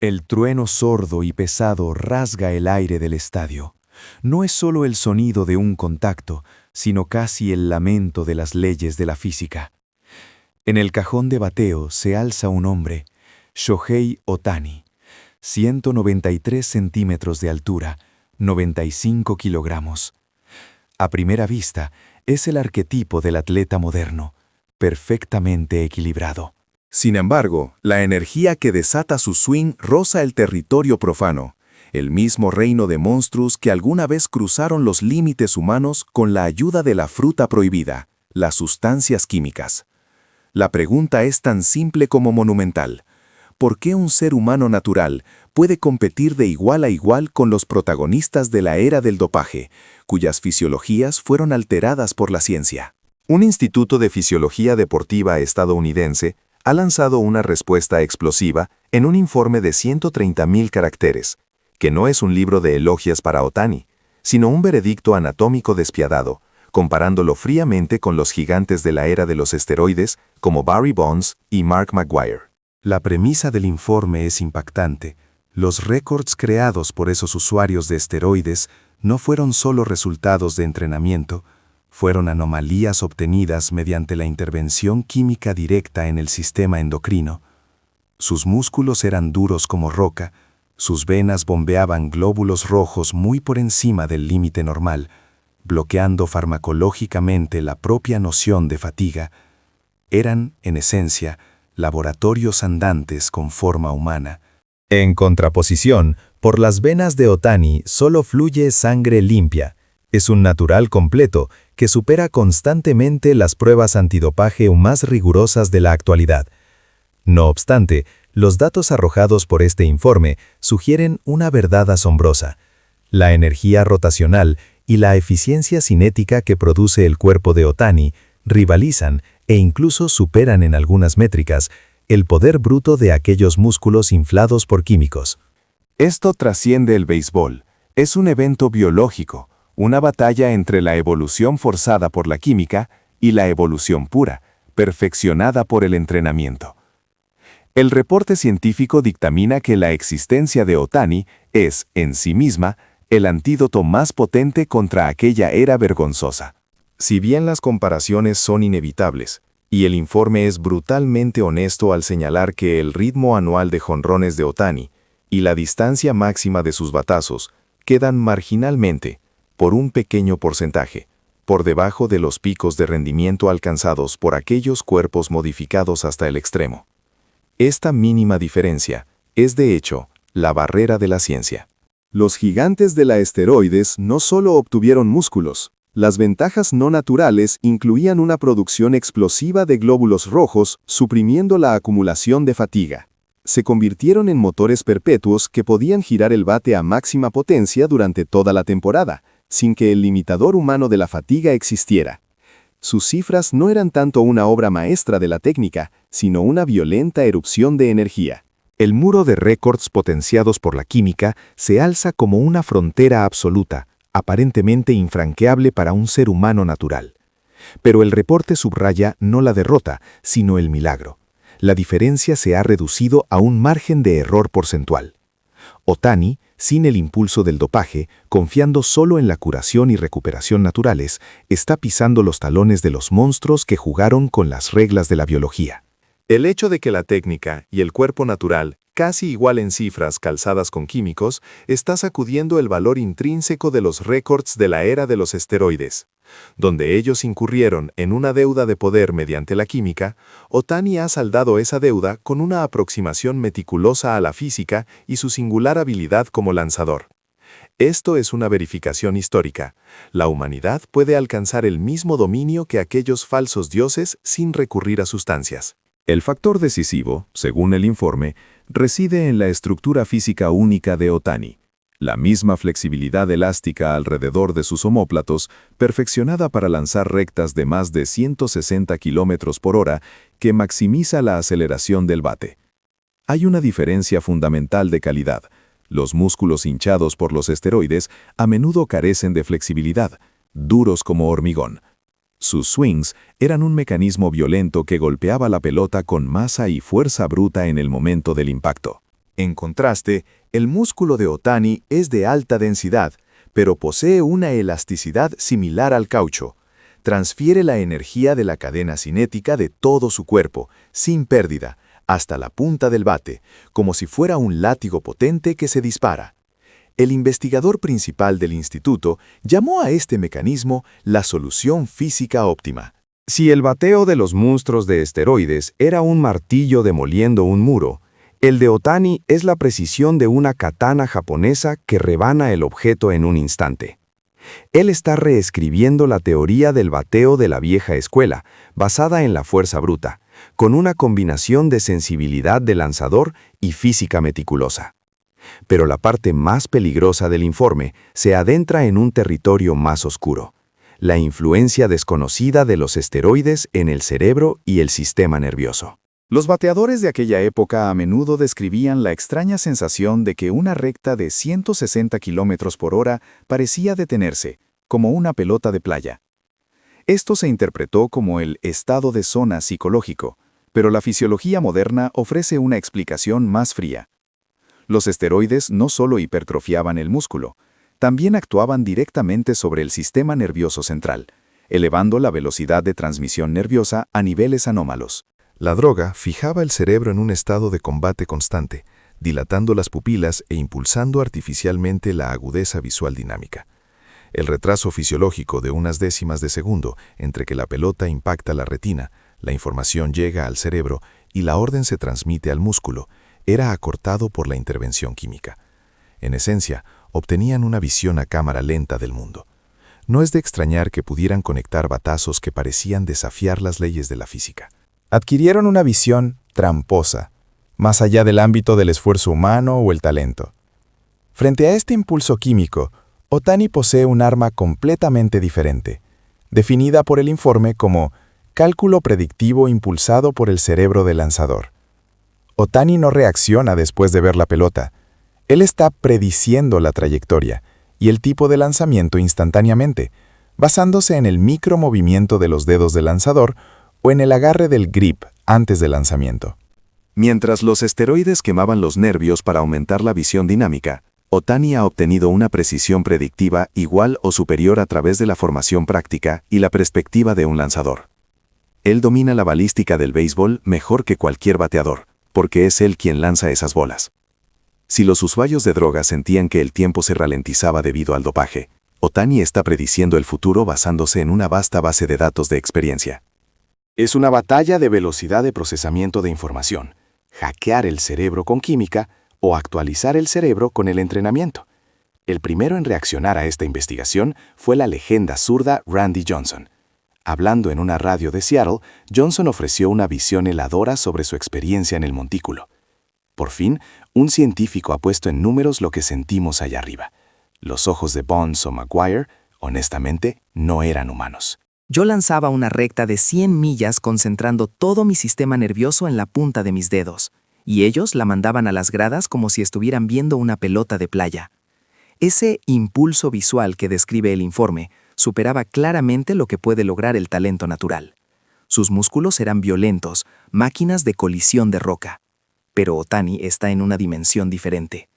El trueno sordo y pesado rasga el aire del estadio. No es solo el sonido de un contacto, sino casi el lamento de las leyes de la física. En el cajón de bateo se alza un hombre, Shohei Ohtani, 193 centímetros de altura, 95 kilogramos. A primera vista, es el arquetipo del atleta moderno, perfectamente equilibrado. Sin embargo, la energía que desata su swing roza el territorio profano, el mismo reino de monstruos que alguna vez cruzaron los límites humanos con la ayuda de la fruta prohibida, las sustancias químicas. La pregunta es tan simple como monumental. ¿Por qué un ser humano natural puede competir de igual a igual con los protagonistas de la era del dopaje, cuyas fisiologías fueron alteradas por la ciencia? Un instituto de fisiología deportiva estadounidense ha lanzado una respuesta explosiva en un informe de 130.000 caracteres, que no es un libro de elogios para Ohtani, sino un veredicto anatómico despiadado, comparándolo fríamente con los gigantes de la era de los esteroides como Barry Bonds y Mark McGwire. La premisa del informe es impactante. Los récords creados por esos usuarios de esteroides no fueron solo resultados de entrenamiento, fueron anomalías obtenidas mediante la intervención química directa en el sistema endocrino. Sus músculos eran duros como roca, sus venas bombeaban glóbulos rojos muy por encima del límite normal, bloqueando farmacológicamente la propia noción de fatiga. Eran, en esencia, laboratorios andantes con forma humana. En contraposición, por las venas de Ohtani solo fluye sangre limpia. Es un natural completo que supera constantemente las pruebas antidopaje más rigurosas de la actualidad. No obstante, los datos arrojados por este informe sugieren una verdad asombrosa. La energía rotacional y la eficiencia cinética que produce el cuerpo de Ohtani rivalizan e incluso superan en algunas métricas el poder bruto de aquellos músculos inflados por químicos. Esto trasciende el béisbol. Es un evento biológico, una batalla entre la evolución forzada por la química y la evolución pura, perfeccionada por el entrenamiento. El reporte científico dictamina que la existencia de Ohtani es, en sí misma, el antídoto más potente contra aquella era vergonzosa. Si bien las comparaciones son inevitables, y el informe es brutalmente honesto al señalar que el ritmo anual de jonrones de Ohtani y la distancia máxima de sus batazos quedan marginalmente, por un pequeño porcentaje, por debajo de los picos de rendimiento alcanzados por aquellos cuerpos modificados hasta el extremo. Esta mínima diferencia es, de hecho, la barrera de la ciencia. Los gigantes de la esteroides no solo obtuvieron músculos. Las ventajas no naturales incluían una producción explosiva de glóbulos rojos, suprimiendo la acumulación de fatiga. Se convirtieron en motores perpetuos que podían girar el bate a máxima potencia durante toda la temporada, sin que el limitador humano de la fatiga existiera. Sus cifras no eran tanto una obra maestra de la técnica, sino una violenta erupción de energía. El muro de récords potenciados por la química se alza como una frontera absoluta, aparentemente infranqueable para un ser humano natural. Pero el reporte subraya no la derrota, sino el milagro. La diferencia se ha reducido a un margen de error porcentual. Ohtani, sin el impulso del dopaje, confiando solo en la curación y recuperación naturales, está pisando los talones de los monstruos que jugaron con las reglas de la biología. El hecho de que la técnica y el cuerpo natural, casi igual en cifras calzadas con químicos, está sacudiendo el valor intrínseco de los récords de la era de los esteroides. Donde ellos incurrieron en una deuda de poder mediante la química, Ohtani ha saldado esa deuda con una aproximación meticulosa a la física y su singular habilidad como lanzador. Esto es una verificación histórica. La humanidad puede alcanzar el mismo dominio que aquellos falsos dioses sin recurrir a sustancias. El factor decisivo, según el informe, reside en la estructura física única de Ohtani. La misma flexibilidad elástica alrededor de sus omóplatos, perfeccionada para lanzar rectas de más de 160 km por hora, que maximiza la aceleración del bate. Hay una diferencia fundamental de calidad. Los músculos hinchados por los esteroides a menudo carecen de flexibilidad, duros como hormigón. Sus swings eran un mecanismo violento que golpeaba la pelota con masa y fuerza bruta en el momento del impacto. En contraste, el músculo de Otani es de alta densidad, pero posee una elasticidad similar al caucho. Transfiere la energía de la cadena cinética de todo su cuerpo, sin pérdida, hasta la punta del bate, como si fuera un látigo potente que se dispara. El investigador principal del instituto llamó a este mecanismo la solución física óptima. Si el bateo de los monstruos de esteroides era un martillo demoliendo un muro, el de Otani es la precisión de una katana japonesa que rebana el objeto en un instante. Él está reescribiendo la teoría del bateo de la vieja escuela, basada en la fuerza bruta, con una combinación de sensibilidad de lanzador y física meticulosa. Pero la parte más peligrosa del informe se adentra en un territorio más oscuro: la influencia desconocida de los esteroides en el cerebro y el sistema nervioso. Los bateadores de aquella época a menudo describían la extraña sensación de que una recta de 160 km por hora parecía detenerse, como una pelota de playa. Esto se interpretó como el estado de zona psicológico, pero la fisiología moderna ofrece una explicación más fría. Los esteroides no solo hipertrofiaban el músculo, también actuaban directamente sobre el sistema nervioso central, elevando la velocidad de transmisión nerviosa a niveles anómalos. La droga fijaba el cerebro en un estado de combate constante, dilatando las pupilas e impulsando artificialmente la agudeza visual dinámica. El retraso fisiológico de unas décimas de segundo entre que la pelota impacta la retina, la información llega al cerebro y la orden se transmite al músculo, era acortado por la intervención química. En esencia, obtenían una visión a cámara lenta del mundo. No es de extrañar que pudieran conectar batazos que parecían desafiar las leyes de la física. Adquirieron una visión tramposa, más allá del ámbito del esfuerzo humano o el talento. Frente a este impulso químico, Otani posee un arma completamente diferente, definida por el informe como cálculo predictivo impulsado por el cerebro del lanzador. Otani no reacciona después de ver la pelota. Él está prediciendo la trayectoria y el tipo de lanzamiento instantáneamente, basándose en el micromovimiento de los dedos del lanzador o en el agarre del grip antes del lanzamiento. Mientras los esteroides quemaban los nervios para aumentar la visión dinámica, Otani ha obtenido una precisión predictiva igual o superior a través de la formación práctica y la perspectiva de un lanzador. Él domina la balística del béisbol mejor que cualquier bateador, porque es él quien lanza esas bolas. Si los usuarios de drogas sentían que el tiempo se ralentizaba debido al dopaje, Otani está prediciendo el futuro basándose en una vasta base de datos de experiencia. Es una batalla de velocidad de procesamiento de información, hackear el cerebro con química o actualizar el cerebro con el entrenamiento. El primero en reaccionar a esta investigación fue la leyenda zurda Randy Johnson. Hablando en una radio de Seattle, Johnson ofreció una visión heladora sobre su experiencia en el montículo. Por fin, un científico ha puesto en números lo que sentimos allá arriba. Los ojos de Bonds o Maguire, honestamente, no eran humanos. Yo lanzaba una recta de 100 millas concentrando todo mi sistema nervioso en la punta de mis dedos, y ellos la mandaban a las gradas como si estuvieran viendo una pelota de playa. Ese impulso visual que describe el informe superaba claramente lo que puede lograr el talento natural. Sus músculos eran violentos, máquinas de colisión de roca. Pero Otani está en una dimensión diferente.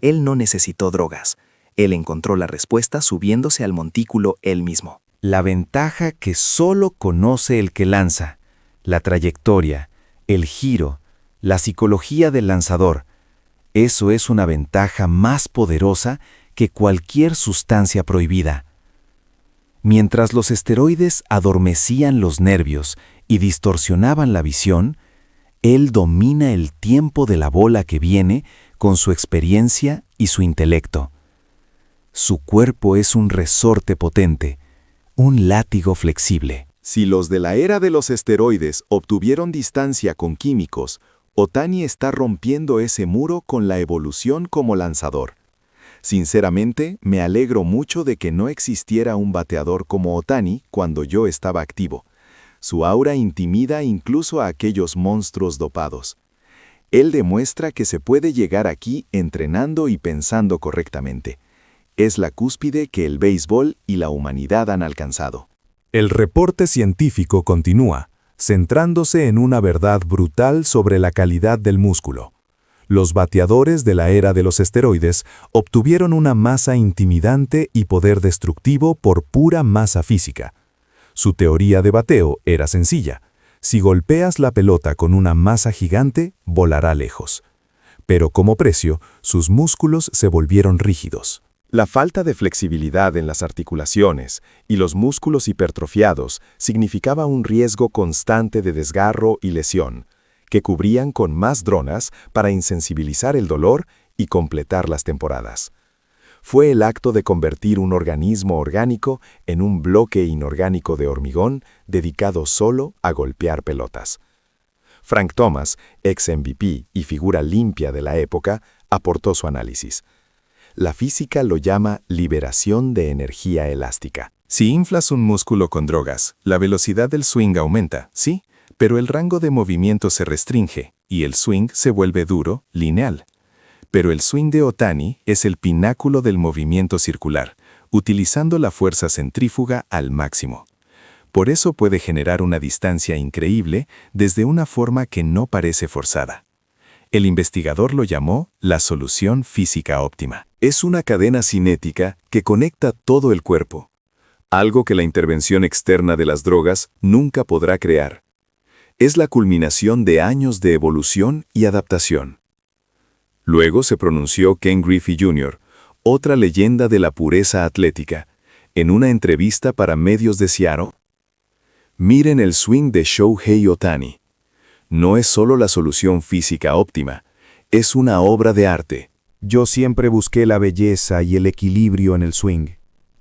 Él no necesitó drogas. Él encontró la respuesta subiéndose al montículo él mismo. La ventaja que solo conoce el que lanza, la trayectoria, el giro, la psicología del lanzador. Eso es una ventaja más poderosa que cualquier sustancia prohibida. Mientras los esteroides adormecían los nervios y distorsionaban la visión, él domina el tiempo de la bola que viene con su experiencia y su intelecto. Su cuerpo es un resorte potente, un látigo flexible. Si los de la era de los esteroides obtuvieron distancia con químicos, Otani está rompiendo ese muro con la evolución como lanzador. Sinceramente, me alegro mucho de que no existiera un bateador como Otani cuando yo estaba activo. Su aura intimida incluso a aquellos monstruos dopados. Él demuestra que se puede llegar aquí entrenando y pensando correctamente. Es la cúspide que el béisbol y la humanidad han alcanzado. El reporte científico continúa, centrándose en una verdad brutal sobre la calidad del músculo. Los bateadores de la era de los esteroides obtuvieron una masa intimidante y poder destructivo por pura masa física. Su teoría de bateo era sencilla. Si golpeas la pelota con una masa gigante, volará lejos. Pero como precio, sus músculos se volvieron rígidos. La falta de flexibilidad en las articulaciones y los músculos hipertrofiados significaba un riesgo constante de desgarro y lesión, que cubrían con más dronas para insensibilizar el dolor y completar las temporadas. Fue el acto de convertir un organismo orgánico en un bloque inorgánico de hormigón dedicado solo a golpear pelotas. Frank Thomas, ex-MVP y figura limpia de la época, aportó su análisis. La física lo llama liberación de energía elástica. Si inflas un músculo con drogas, la velocidad del swing aumenta, sí, pero el rango de movimiento se restringe y el swing se vuelve duro, lineal. Pero el swing de Ohtani es el pináculo del movimiento circular, utilizando la fuerza centrífuga al máximo. Por eso puede generar una distancia increíble desde una forma que no parece forzada. El investigador lo llamó la solución física óptima. Es una cadena cinética que conecta todo el cuerpo, algo que la intervención externa de las drogas nunca podrá crear. Es la culminación de años de evolución y adaptación. Luego se pronunció Ken Griffey Jr., otra leyenda de la pureza atlética, en una entrevista para medios de Seattle. Miren el swing de Shohei Ohtani. No es solo la solución física óptima, es una obra de arte. Yo siempre busqué la belleza y el equilibrio en el swing,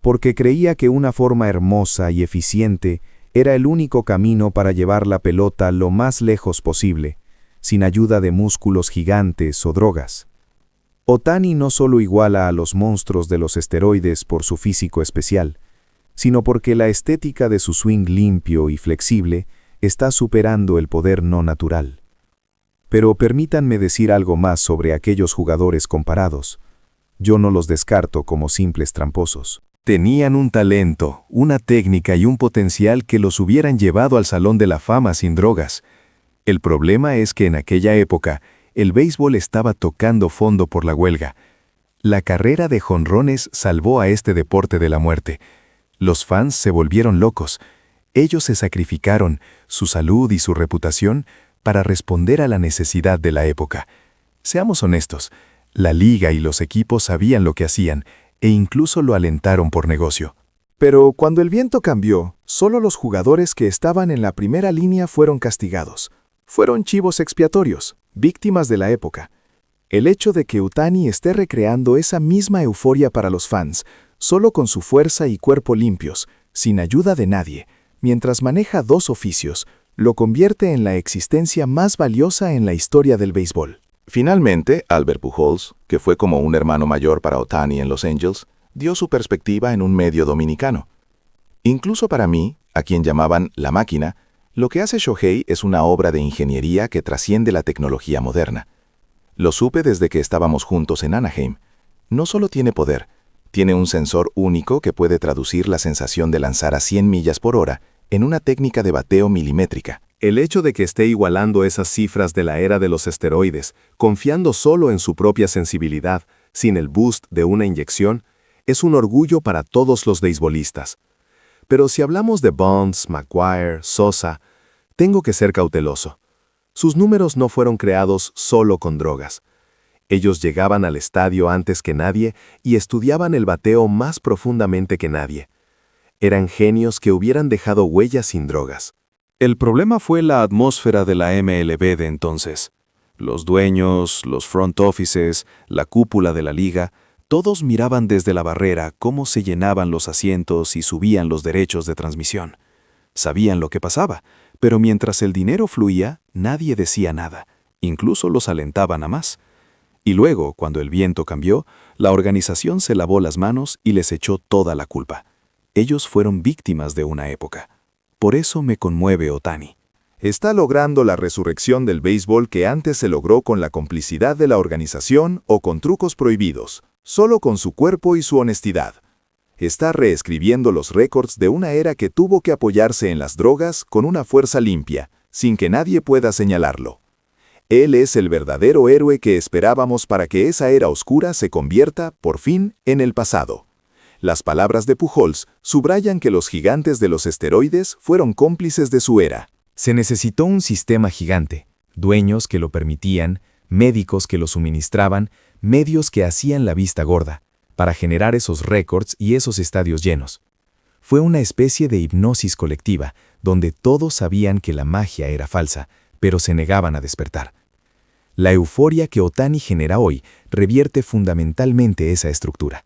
porque creía que una forma hermosa y eficiente era el único camino para llevar la pelota lo más lejos posible, sin ayuda de músculos gigantes o drogas. Ohtani no solo iguala a los monstruos de los esteroides por su físico especial, sino porque la estética de su swing limpio y flexible está superando el poder no natural. Pero permítanme decir algo más sobre aquellos jugadores comparados. Yo no los descarto como simples tramposos. Tenían un talento, una técnica y un potencial que los hubieran llevado al Salón de la Fama sin drogas. El problema es que en aquella época, el béisbol estaba tocando fondo por la huelga. La carrera de jonrones salvó a este deporte de la muerte. Los fans se volvieron locos. Ellos se sacrificaron, su salud y su reputación, para responder a la necesidad de la época. Seamos honestos, la liga y los equipos sabían lo que hacían, e incluso lo alentaron por negocio. Pero cuando el viento cambió, solo los jugadores que estaban en la primera línea fueron castigados. Fueron chivos expiatorios, víctimas de la época. El hecho de que Ohtani esté recreando esa misma euforia para los fans, solo con su fuerza y cuerpo limpios, sin ayuda de nadie, mientras maneja dos oficios, lo convierte en la existencia más valiosa en la historia del béisbol. Finalmente, Albert Pujols, que fue como un hermano mayor para Ohtani en Los Angels, dio su perspectiva en un medio dominicano. Incluso para mí, a quien llamaban La Máquina, lo que hace Shohei es una obra de ingeniería que trasciende la tecnología moderna. Lo supe desde que estábamos juntos en Anaheim. No solo tiene poder, tiene un sensor único que puede traducir la sensación de lanzar a 100 millas por hora en una técnica de bateo milimétrica. El hecho de que esté igualando esas cifras de la era de los esteroides, confiando solo en su propia sensibilidad, sin el boost de una inyección, es un orgullo para todos los beisbolistas. Pero si hablamos de Bonds, McGwire, Sosa, tengo que ser cauteloso. Sus números no fueron creados solo con drogas. Ellos llegaban al estadio antes que nadie y estudiaban el bateo más profundamente que nadie. Eran genios que hubieran dejado huellas sin drogas. El problema fue la atmósfera de la MLB de entonces. Los dueños, los front offices, la cúpula de la liga, todos miraban desde la barrera cómo se llenaban los asientos y subían los derechos de transmisión. Sabían lo que pasaba, pero mientras el dinero fluía, nadie decía nada, incluso los alentaban a más. Y luego, cuando el viento cambió, la organización se lavó las manos y les echó toda la culpa. Ellos fueron víctimas de una época. Por eso me conmueve Ohtani. Está logrando la resurrección del béisbol que antes se logró con la complicidad de la organización o con trucos prohibidos, solo con su cuerpo y su honestidad. Está reescribiendo los récords de una era que tuvo que apoyarse en las drogas con una fuerza limpia, sin que nadie pueda señalarlo. Él es el verdadero héroe que esperábamos para que esa era oscura se convierta, por fin, en el pasado. Las palabras de Pujols subrayan que los gigantes de los esteroides fueron cómplices de su era. Se necesitó un sistema gigante, dueños que lo permitían, médicos que lo suministraban, medios que hacían la vista gorda, para generar esos récords y esos estadios llenos. Fue una especie de hipnosis colectiva, donde todos sabían que la magia era falsa, pero se negaban a despertar. La euforia que Ohtani genera hoy revierte fundamentalmente esa estructura.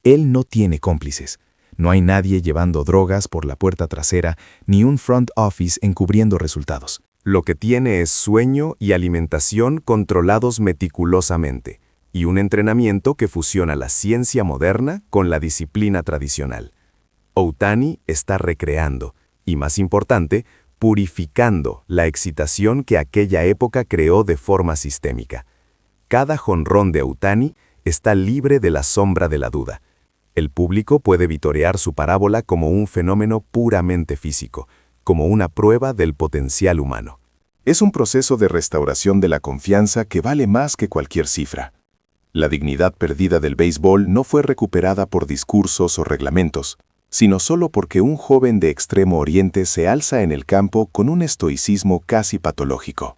Él no tiene cómplices. No hay nadie llevando drogas por la puerta trasera, ni un front office encubriendo resultados. Lo que tiene es sueño y alimentación controlados meticulosamente, y un entrenamiento que fusiona la ciencia moderna con la disciplina tradicional. Ohtani está recreando, y más importante, purificando la excitación que aquella época creó de forma sistémica. Cada jonrón de Ohtani está libre de la sombra de la duda. El público puede vitorear su parábola como un fenómeno puramente físico, como una prueba del potencial humano. Es un proceso de restauración de la confianza que vale más que cualquier cifra. La dignidad perdida del béisbol no fue recuperada por discursos o reglamentos, sino solo porque un joven de Extremo Oriente se alza en el campo con un estoicismo casi patológico.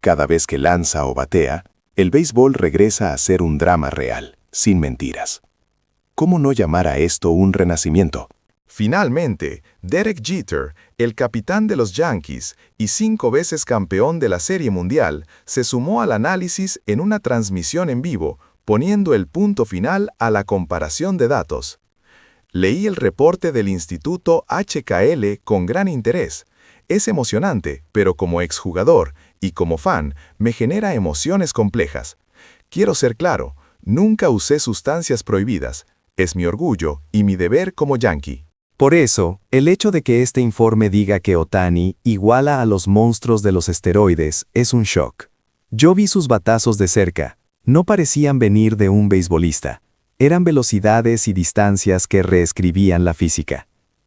Cada vez que lanza o batea, el béisbol regresa a ser un drama real, sin mentiras. ¿Cómo no llamar a esto un renacimiento? Finalmente, Derek Jeter, el capitán de los Yankees y 5 veces campeón de la Serie Mundial, se sumó al análisis en una transmisión en vivo, poniendo el punto final a la comparación de datos. Leí el reporte del Instituto HKL con gran interés. Es emocionante, pero como exjugador y como fan, me genera emociones complejas. Quiero ser claro, nunca usé sustancias prohibidas. Es mi orgullo y mi deber como yankee. Por eso, el hecho de que este informe diga que Ohtani iguala a los monstruos de los esteroides es un shock. Yo vi sus batazos de cerca. No parecían venir de un beisbolista. Eran velocidades y distancias que reescribían la física.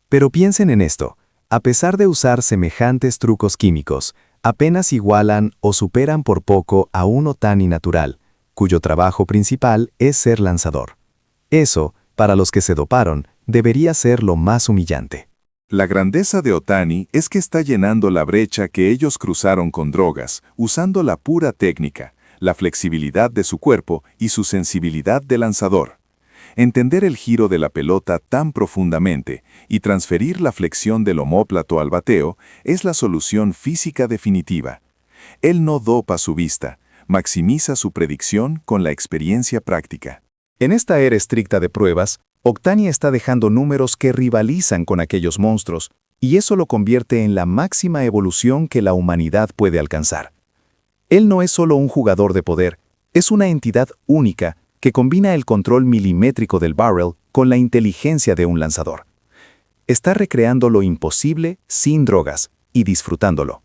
Pero piensen en esto. A pesar de usar semejantes trucos químicos, apenas igualan o superan por poco a un Ohtani natural, cuyo trabajo principal es ser lanzador. Eso, para los que se doparon, debería ser lo más humillante. La grandeza de Ohtani es que está llenando la brecha que ellos cruzaron con drogas, usando la pura técnica, la flexibilidad de su cuerpo y su sensibilidad de lanzador. Entender el giro de la pelota tan profundamente y transferir la flexión del omóplato al bateo es la solución física definitiva. Él no dopa su vista, maximiza su predicción con la experiencia práctica. En esta era estricta de pruebas, Ohtani está dejando números que rivalizan con aquellos monstruos, y eso lo convierte en la máxima evolución que la humanidad puede alcanzar. Él no es solo un jugador de poder, es una entidad única que combina el control milimétrico del barrel con la inteligencia de un lanzador. Está recreando lo imposible sin drogas y disfrutándolo.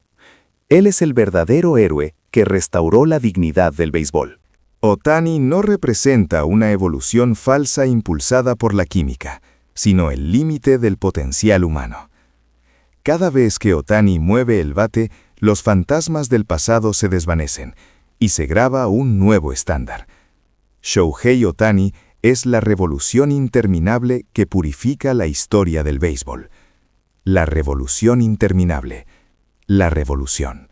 Él es el verdadero héroe que restauró la dignidad del béisbol. Ohtani no representa una evolución falsa impulsada por la química, sino el límite del potencial humano. Cada vez que Ohtani mueve el bate, los fantasmas del pasado se desvanecen y se graba un nuevo estándar. Shohei Ohtani es la revolución interminable que purifica la historia del béisbol. La revolución interminable. La revolución.